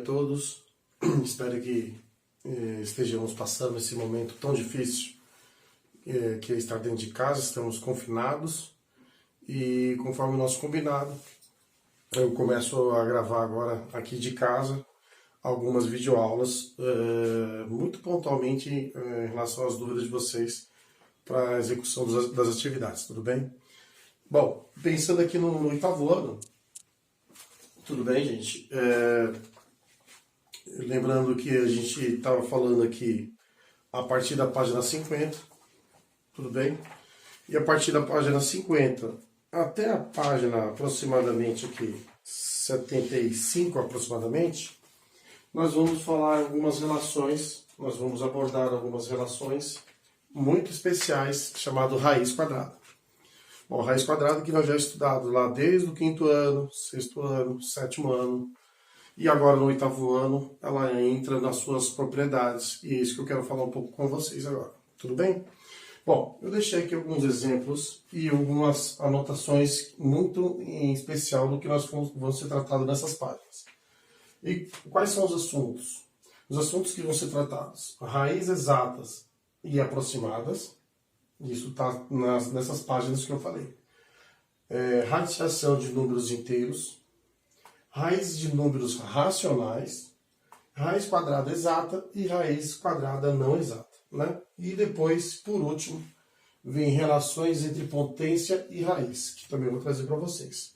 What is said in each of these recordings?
a todos. Espero que estejamos passando esse momento tão difícil que é estar dentro de casa. Estamos confinados e, conforme o nosso combinado, eu começo a gravar agora aqui de casa algumas videoaulas muito pontualmente em relação às dúvidas de vocês para a execução das atividades, tudo bem? Bom, pensando aqui no oitavo ano, tudo bem, gente? Lembrando que a gente estava falando aqui a partir da página 50, tudo bem? E a partir da página 50 até a página aproximadamente aqui, 75 aproximadamente, nós vamos falar algumas relações, nós vamos abordar algumas relações muito especiais, chamado raiz quadrada. Bom, raiz quadrada que nós já estudado lá desde o 5º ano, 6º ano, 7º ano, e agora no 8º ano ela entra nas suas propriedades, e é isso que eu quero falar um pouco com vocês agora, tudo bem? Bom, eu deixei aqui alguns exemplos e algumas anotações muito em especial do que nós vamos ser tratado nessas páginas. E quais são os assuntos? Os assuntos que vão ser tratados: raízes exatas e aproximadas, isso está nessas páginas que eu falei. Radiciação de números inteiros, raiz de números racionais, raiz quadrada exata e raiz quadrada não exata, né? E depois, por último, vem relações entre potência e raiz, que também eu vou trazer para vocês.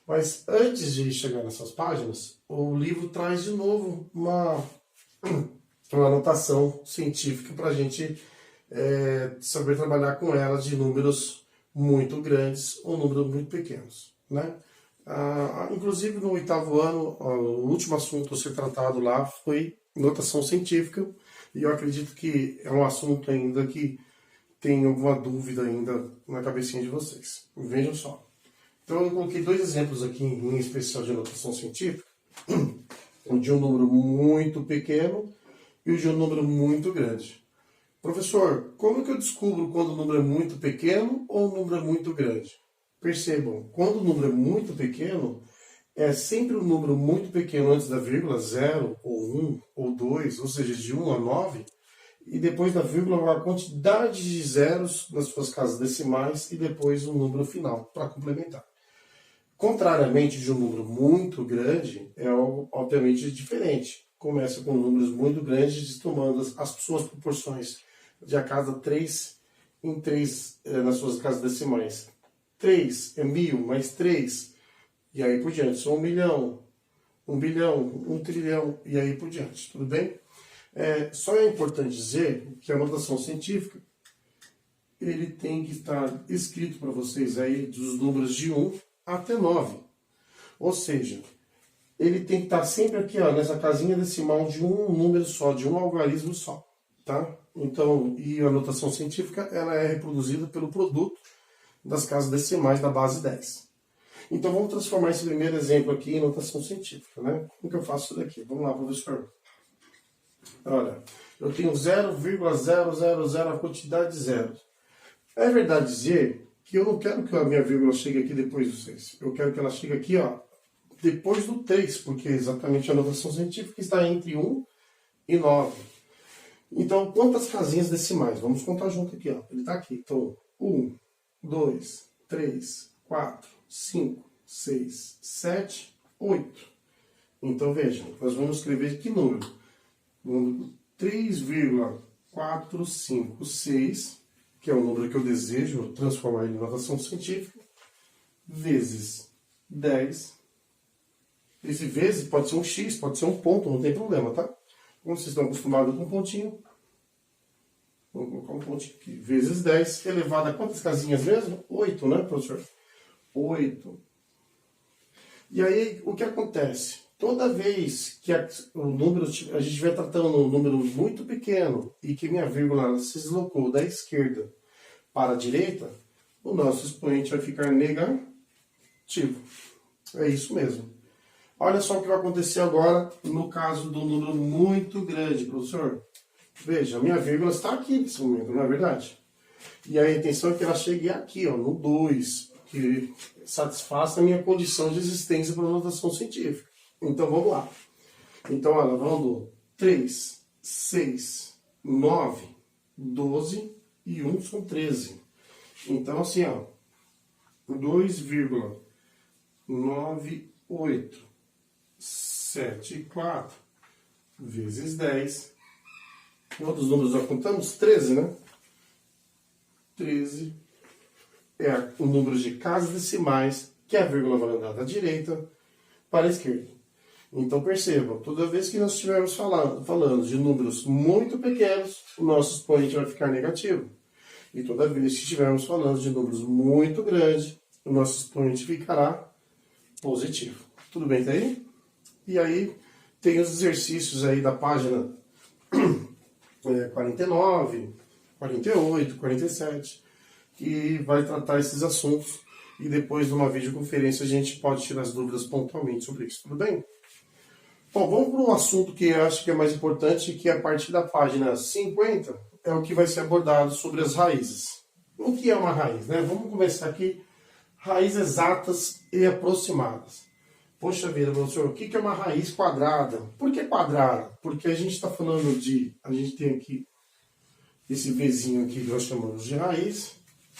Mas antes de chegar nessas páginas, o livro traz de novo uma anotação científica para a gente saber trabalhar com ela de números muito grandes ou números muito pequenos, né? Inclusive no 8º ano, o último assunto a ser tratado lá foi notação científica, e eu acredito que é um assunto ainda que tem alguma dúvida ainda na cabecinha de vocês. Vejam só. Então eu coloquei dois exemplos aqui em especial de notação científica, de um número muito pequeno e o de um número muito grande. Professor, como que eu descubro quando o número é muito pequeno ou o número é muito grande? Percebam, quando o número é muito pequeno, é sempre um número muito pequeno antes da vírgula, 0, ou 1, ou 2, ou seja, de 1 a 9, e depois da vírgula a quantidade de zeros nas suas casas decimais e depois um número final para complementar. Contrariamente de um número muito grande, é obviamente diferente. Começa com números muito grandes, tomando as suas proporções de a cada 3 em 3 nas suas casas decimais. 3 é 1000 mais 3, e aí por diante. São 1 milhão, 1 bilhão, 1 trilhão, e aí por diante. Tudo bem? Só é importante dizer que a notação científica ele tem que estar escrito para vocês aí dos números de 1 até 9. Ou seja, ele tem que estar sempre aqui, ó, nessa casinha decimal de um número só, de um algarismo só, tá? Então, e a notação científica ela é reproduzida pelo produto das casas decimais da base 10. Então vamos transformar esse primeiro exemplo aqui em notação científica, né? Como que eu faço isso daqui? Vamos lá, professor. Olha, eu tenho 0,000 a quantidade de zeros. É verdade dizer que eu não quero que a minha vírgula chegue aqui depois do 6. Eu quero que ela chegue aqui, ó, depois do 3, porque exatamente a notação científica está entre 1 e 9. Então, quantas casinhas decimais? Vamos contar junto aqui, ó. Ele está aqui. Então, 1, 2, 3, 4, 5, 6, 7, 8. Então, vejam, nós vamos escrever que número? Número 3,456, que é o número que eu desejo transformar em notação científica, vezes 10. Esse vezes pode ser um x, pode ser um ponto, não tem problema, tá? Como vocês estão acostumados com um pontinho, vou colocar um pontinho aqui. Vezes 10 elevado a quantas casinhas mesmo? 8, né, professor? 8. E aí, o que acontece? Toda vez que o número, a gente estiver tratando um número muito pequeno e que minha vírgula se deslocou da esquerda para a direita, o nosso expoente vai ficar negativo. É isso mesmo. Olha só o que vai acontecer agora no caso do número muito grande, professor. Veja, a minha vírgula está aqui nesse momento, não é verdade? E a intenção é que ela chegue aqui, ó, no 2, que satisfaça a minha condição de existência para a notação científica. Então vamos lá. Então, olha, vamos do 3, 6, 9, 12 e 1 são 13. Então, assim, ó, 2,9874 vezes 10. Quantos números nós contamos? 13, né? 13 é o número de casas decimais que a vírgula vai andar da direita para a esquerda. Então percebam, toda vez que nós estivermos falando de números muito pequenos, o nosso expoente vai ficar negativo. E toda vez que estivermos falando de números muito grandes, o nosso expoente ficará positivo. Tudo bem, tá aí? E aí tem os exercícios aí da página 49, 48, 47, que vai tratar esses assuntos. E depois, numa videoconferência, a gente pode tirar as dúvidas pontualmente sobre isso. Tudo bem? Bom, vamos para um assunto que eu acho que é mais importante, que a partir da página 50 é o que vai ser abordado sobre as raízes. O que é uma raiz, né? Vamos começar aqui. Raízes exatas e aproximadas. Poxa vida, professor, o que é uma raiz quadrada? Por que quadrada? Porque a gente está falando de... A gente tem aqui esse Vzinho aqui que nós chamamos de raiz.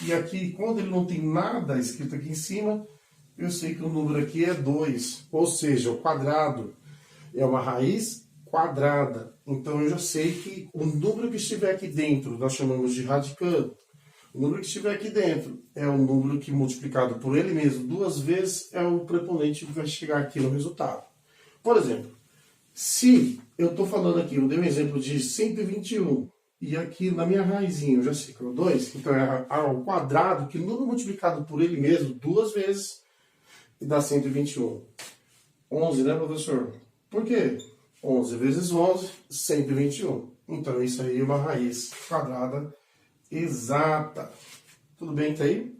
E aqui, quando ele não tem nada escrito aqui em cima, eu sei que o número aqui é 2. Ou seja, o quadrado é uma raiz quadrada. Então eu já sei que o número que estiver aqui dentro, nós chamamos de radicando. O número que estiver aqui dentro é o número que multiplicado por ele mesmo 2 vezes é o preponente que vai chegar aqui no resultado. Por exemplo, se eu estou falando aqui, eu dei um exemplo de 121, e aqui na minha raizinha eu já sei que é o 2, então é ao quadrado, que o número multiplicado por ele mesmo 2 vezes e dá 121. 11, né, professor? Por quê? 11 vezes 11, 121. Então isso aí é uma raiz quadrada exata. Tudo bem, tá aí?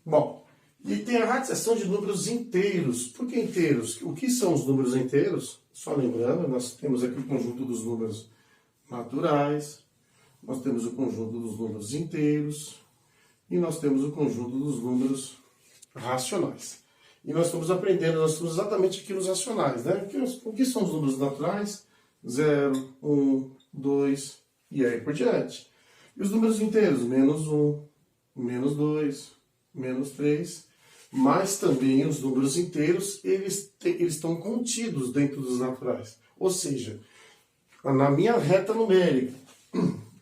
Bom, e tem a radiciação de números inteiros. Por que inteiros? O que são os números inteiros? Só lembrando, nós temos aqui o conjunto dos números naturais, nós temos o conjunto dos números inteiros e nós temos o conjunto dos números racionais. E nós estamos aprendendo, nós estamos exatamente aqui nos racionais, né? O que são os números naturais? 0, 1, 2 e aí por diante. E os números inteiros? Menos 1, menos 2, menos 3. Mas também os números inteiros, eles estão contidos dentro dos naturais. Ou seja, na minha reta numérica,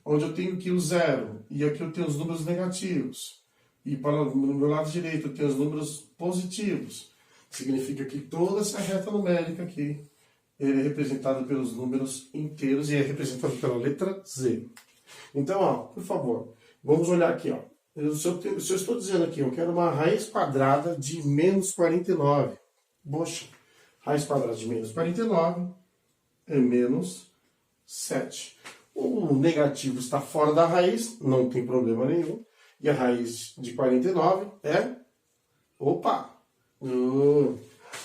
onde eu tenho aqui o 0 e aqui eu tenho os números negativos, e no meu lado direito eu tenho os números positivos, significa que toda essa reta numérica aqui é representada pelos números inteiros e é representada pela letra Z. Então, ó, por favor, vamos olhar aqui, ó. Se eu estou dizendo aqui, eu quero uma raiz quadrada de menos 49. Poxa, raiz quadrada de menos 49 é menos 7. O negativo está fora da raiz, não tem problema nenhum. E a raiz de 49 é... Opa!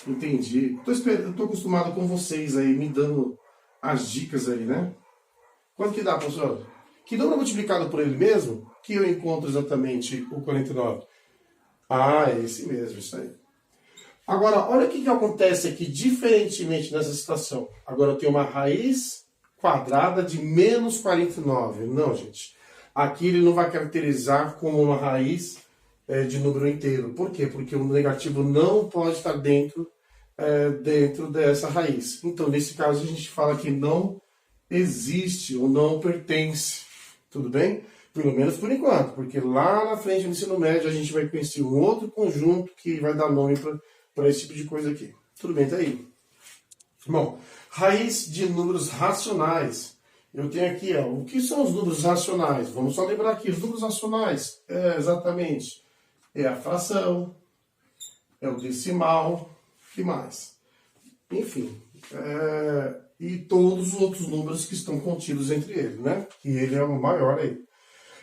Entendi. Estou acostumado com vocês aí, me dando as dicas aí, né? Quanto que dá, professor? Que número multiplicado por ele mesmo, que eu encontro exatamente o 49? Ah, é esse mesmo, isso aí. Agora, olha o que acontece aqui, diferentemente nessa situação. Agora eu tenho uma raiz quadrada de menos 49. Não, gente. Aqui ele não vai caracterizar como uma raiz de número inteiro. Por quê? Porque o negativo não pode estar dentro dessa raiz. Então, nesse caso, a gente fala que não existe ou não pertence. Tudo bem? Pelo menos por enquanto. Porque lá na frente, no ensino médio, a gente vai conhecer um outro conjunto que vai dar nome para esse tipo de coisa aqui. Tudo bem? Tá aí? Bom, raiz de números racionais. Eu tenho aqui, ó, o que são os números racionais? Vamos só lembrar aqui, os números racionais exatamente é a fração, é o decimal, o que mais? Enfim, e todos os outros números que estão contidos entre eles, né? Que ele é o maior aí.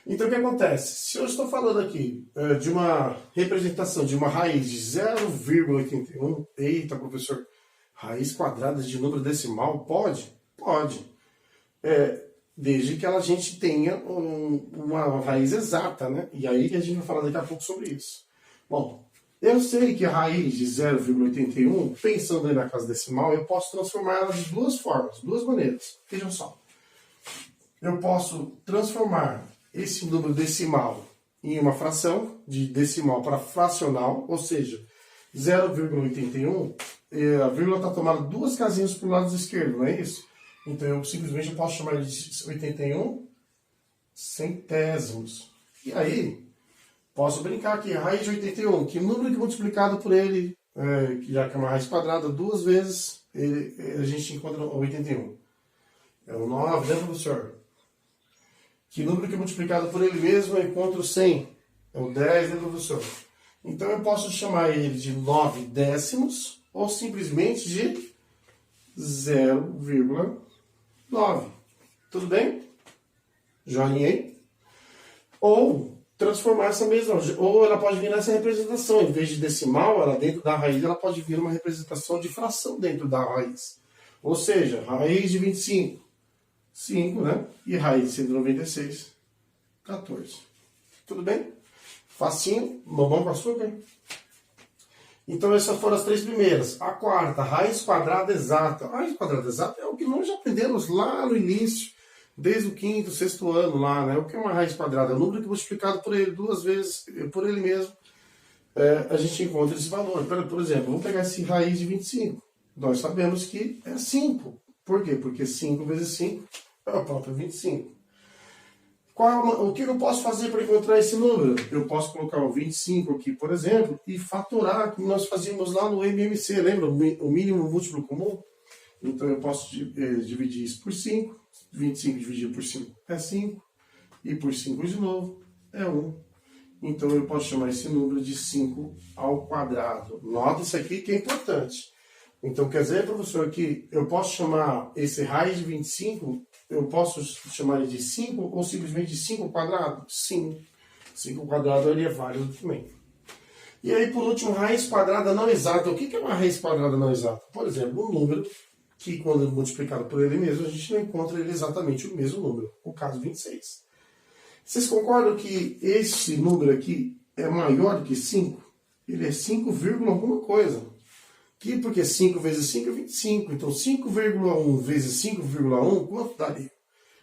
Então o que acontece? Se eu estou falando aqui de uma representação de uma raiz de 0,81, eita professor, raiz quadrada de número decimal, pode? Pode. Desde que a gente tenha uma raiz exata, né? E aí a gente vai falar daqui a pouco sobre isso. Bom, Eu sei que a raiz de 0,81, pensando aí na casa decimal, eu posso transformar ela de duas formas, duas maneiras. Vejam só. Eu posso transformar esse número decimal em uma fração, de decimal para fracional, ou seja, 0,81, a vírgula está tomada duas casinhas para o lado esquerdo, não é isso? Então eu simplesmente posso chamar de 81 centésimos. E aí, posso brincar aqui, raiz de 81, que número que multiplicado por ele, já que é uma raiz quadrada, duas vezes, a gente encontra o 81. É o 9, né, professor? Que número que multiplicado por ele mesmo eu encontro 100. É o 10, né, professor? Então eu posso chamar ele de 9 décimos ou simplesmente de 0,9. Tudo bem? Joinha aí? Ou transformar essa mesma, ou ela pode vir nessa representação. Em vez de decimal, ela dentro da raiz, ela pode vir uma representação de fração dentro da raiz. Ou seja, raiz de 25, 5, né? E raiz de 196, 14. Tudo bem? Facinho, mamão com açúcar. Então essas foram as três primeiras. A quarta, raiz quadrada exata. A raiz quadrada exata é o que nós já aprendemos lá no início, desde o quinto, sexto ano lá, né? O que é uma raiz quadrada? É o número que multiplicado por ele duas vezes, por ele mesmo, a gente encontra esse valor. Por exemplo, vamos pegar esse raiz de 25. Nós sabemos que é 5. Por quê? Porque 5 vezes 5 é o próprio 25. O que eu posso fazer para encontrar esse número? Eu posso colocar o 25 aqui, por exemplo, e fatorar, como nós fazíamos lá no MMC, lembra? O mínimo múltiplo comum? Então eu posso dividir isso por 5, 25 dividido por 5 é 5, e por 5 de novo é 1. Então eu posso chamar esse número de 5 ao quadrado. Nota isso aqui que é importante. Então quer dizer, professor, que eu posso chamar esse raiz de 25, eu posso chamar ele de 5 ou simplesmente de 5 ao quadrado? Sim, 5 ao quadrado ele é válido também. E aí, por último, raiz quadrada não exata. O que é uma raiz quadrada não exata? Por exemplo, um número que, quando multiplicado por ele mesmo, a gente não encontra ele exatamente o mesmo número. O caso 26. Vocês concordam que esse número aqui é maior do que 5? Ele é 5, alguma coisa. Porque 5 vezes 5 é 25. Então, 5,1 vezes 5,1, quanto daria?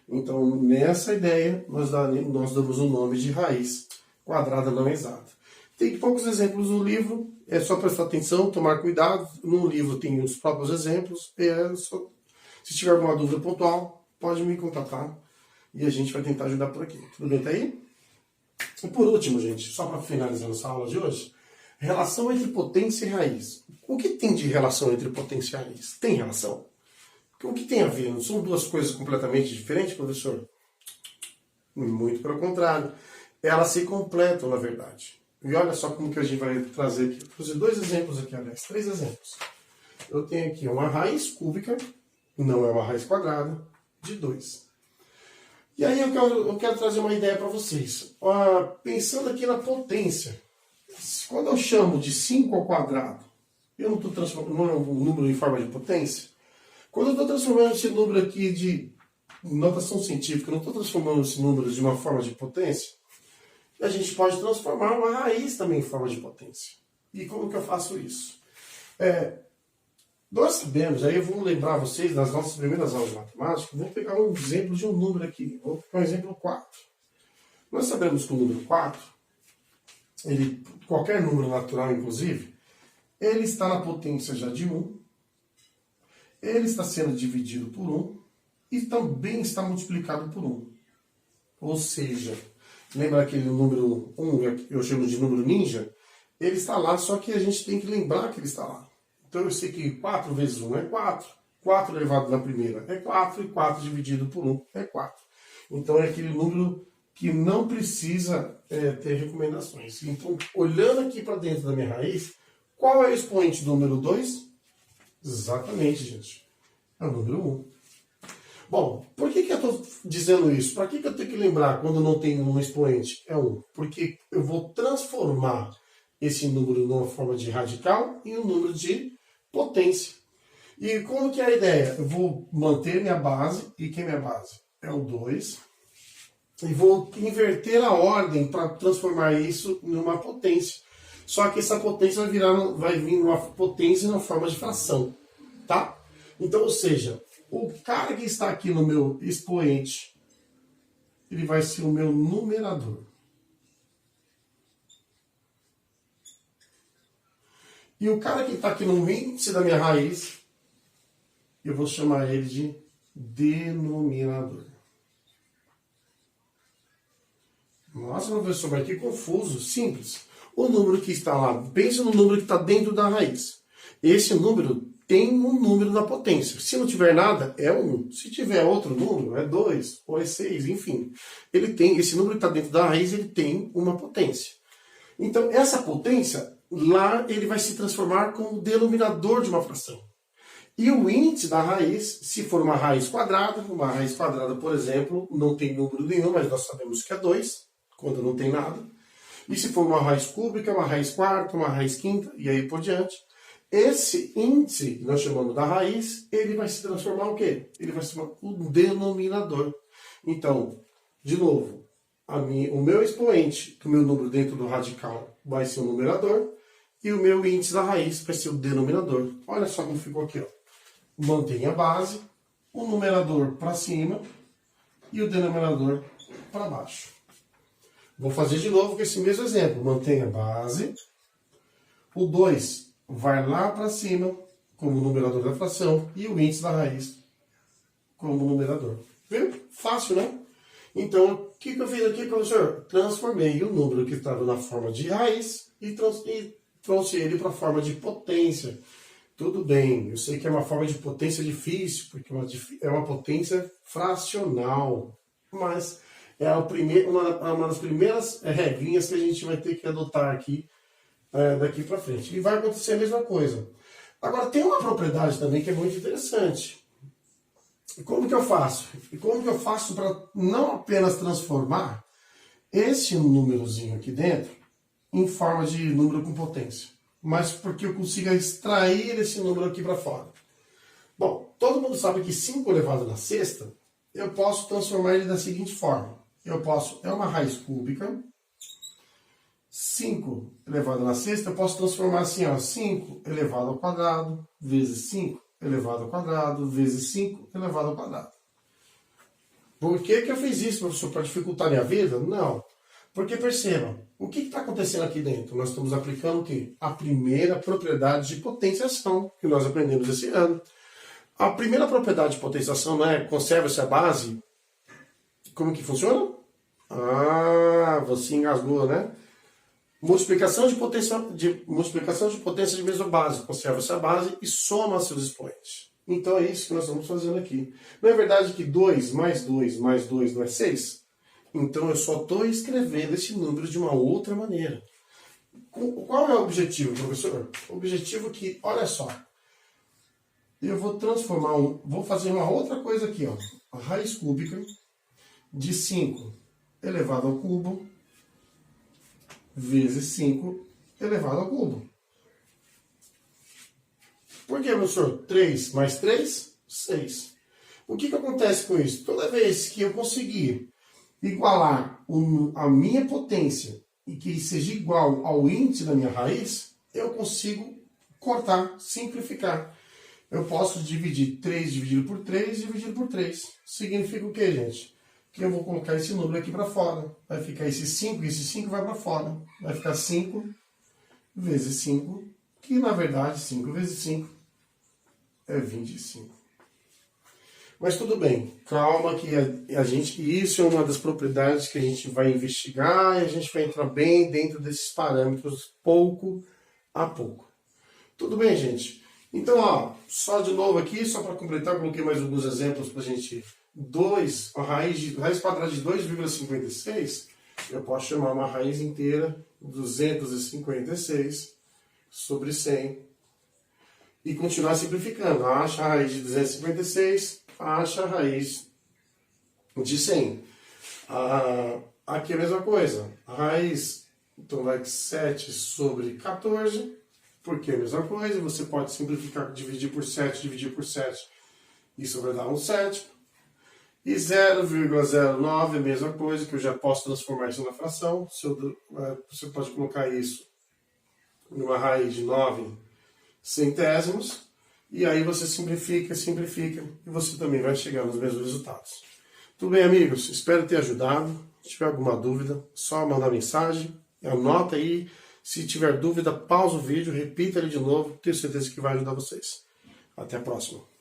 Então, nessa ideia, nós damos o nome de raiz quadrada não exata. Tem poucos exemplos no livro, é só prestar atenção, tomar cuidado. No livro tem os próprios exemplos. Se tiver alguma dúvida pontual, pode me contatar e a gente vai tentar ajudar por aqui. Tudo bem, tá aí? E por último, gente, só para finalizar nossa aula de hoje, relação entre potência e raiz. O que tem de relação entre potência e raiz? Tem relação? O que tem a ver? Não são duas coisas completamente diferentes, professor? Muito pelo contrário. Elas se completam, na verdade. E olha só como que a gente vai trazer aqui. Vou fazer dois exemplos aqui, aliás, três exemplos. Eu tenho aqui uma raiz cúbica, não é uma raiz quadrada, de 2. E aí eu quero trazer uma ideia para vocês. Pensando aqui na potência. Quando eu chamo de 5 ao quadrado, eu não estou transformando um número em forma de potência? Quando eu estou transformando esse número aqui de notação científica, eu não estou transformando esse número de uma forma de potência, a gente pode transformar uma raiz também em forma de potência. E como que eu faço isso? Nós sabemos, aí eu vou lembrar vocês das nossas primeiras aulas de matemática, vou pegar um exemplo de um número aqui, vou pegar um exemplo 4. Nós sabemos que o número 4, qualquer número natural inclusive, ele está na potência já de 1, ele está sendo dividido por 1 e também está multiplicado por 1. Ou seja, lembra aquele número 1, eu chamo de número ninja? Ele está lá, só que a gente tem que lembrar que ele está lá. Então eu sei que 4 vezes 1 é 4. 4 elevado na primeira é 4 e 4 dividido por 1 é 4. Então é aquele número que não precisa ter recomendações. Então, olhando aqui para dentro da minha raiz, qual é o expoente do número 2? Exatamente, gente. É o número 1. Bom, por que eu estou dizendo isso? Para que eu tenho que lembrar quando não tem um expoente? É 1. Porque eu vou transformar esse número numa forma de radical em um número de potência. E como que é a ideia? Eu vou manter minha base, e que é minha base? É o 2. E vou inverter a ordem para transformar isso numa potência. Só que essa potência vai vir uma potência na forma de fração, tá? Então, ou seja, o cara que está aqui no meu expoente, ele vai ser o meu numerador. E o cara que está aqui no índice da minha raiz, eu vou chamar ele de denominador. Nossa, professor, mas que confuso. Simples. O número que está lá, pense no número que está dentro da raiz. Esse número tem um número da potência. Se não tiver nada, é 1. Se tiver outro número, é 2 ou é 6, enfim. Ele tem, esse número que está dentro da raiz, ele tem uma potência. Então, essa potência, lá ele vai se transformar como denominador de uma fração. E o índice da raiz, se for uma raiz quadrada, por exemplo, não tem número nenhum, mas nós sabemos que é 2, quando não tem nada. E se for uma raiz cúbica, uma raiz quarta, uma raiz quinta, e aí por diante. Esse índice, que nós chamamos da raiz, ele vai se transformar o quê? Ele vai se transformar um denominador. Então, de novo, o meu expoente, que o meu número dentro do radical vai ser o numerador, e o meu índice da raiz vai ser o denominador. Olha só como ficou aqui, ó. Mantenha a base, o numerador para cima e o denominador para baixo. Vou fazer de novo com esse mesmo exemplo. Mantenha a base, o 2 vai lá para cima como numerador da fração e o índice da raiz como numerador. Viu? Fácil, né? Então, o que eu fiz aqui, professor? Transformei o número que estava na forma de raiz e trouxe ele para a forma de potência. Tudo bem, eu sei que é uma forma de potência difícil, porque é uma potência fracional, mas é uma das primeiras regrinhas que a gente vai ter que adotar aqui, daqui para frente. E vai acontecer a mesma coisa. Agora, tem uma propriedade também que é muito interessante. Como que eu faço? E como que eu faço para não apenas transformar esse númerozinho aqui dentro em forma de número com potência, mas porque eu consiga extrair esse número aqui para fora? Bom, todo mundo sabe que 5 elevado na sexta, eu posso transformar ele da seguinte forma. É uma raiz cúbica. 5 elevado na sexta, eu posso transformar assim, ó, 5 elevado ao quadrado, vezes 5 elevado ao quadrado, vezes 5 elevado ao quadrado. Por que eu fiz isso, professor? Para dificultar a minha vida? Não. Porque percebam, o que está acontecendo aqui dentro? Nós estamos aplicando o quê? A primeira propriedade de potenciação que nós aprendemos esse ano. A primeira propriedade de potenciação não é conserva-se a base. Como que funciona? Ah, você engasgou, né? Multiplicação de potência de mesma base. Conserva-se a base e soma seus expoentes. Então é isso que nós estamos fazendo aqui. Não é verdade que 2 mais 2 mais 2 não é 6? Então eu só estou escrevendo esse número de uma outra maneira. Qual é o objetivo, professor? O objetivo é que, olha só, eu vou transformar, vou fazer uma outra coisa aqui, ó. A raiz cúbica de 5 elevado ao cubo vezes 5 elevado ao cubo. Por que, professor? 3 mais 3, 6. O que acontece com isso? Toda vez que eu conseguir igualar a minha potência e que seja igual ao índice da minha raiz, eu consigo cortar, simplificar. Eu posso dividir 3 dividido por 3 dividido por 3. Significa o que, gente? Que eu vou colocar esse número aqui para fora. Vai ficar esse 5 e esse 5 vai para fora. Vai ficar 5 vezes 5, que na verdade 5 vezes 5 é 25. Mas tudo bem, calma que isso é uma das propriedades que a gente vai investigar e a gente vai entrar bem dentro desses parâmetros pouco a pouco. Tudo bem, gente? Então, ó, só de novo aqui, só para completar, coloquei mais alguns exemplos para a gente. A raiz quadrada de 2,56, eu posso chamar uma raiz inteira 256 sobre 100 e continuar simplificando. Acha a raiz de 256, acha a raiz de 100. Aqui é a mesma coisa. A raiz, então vai 7 sobre 14, porque é a mesma coisa. Você pode simplificar, dividir por 7, dividir por 7. Isso vai dar um 7. E 0,09 é a mesma coisa, que eu já posso transformar isso na fração. Você pode colocar isso numa raiz de 9 centésimos, e aí você simplifica, e você também vai chegar nos mesmos resultados. Tudo bem, amigos? Espero ter ajudado. Se tiver alguma dúvida, só mandar mensagem, anota aí. Se tiver dúvida, pausa o vídeo, repita ele de novo, tenho certeza que vai ajudar vocês. Até a próxima.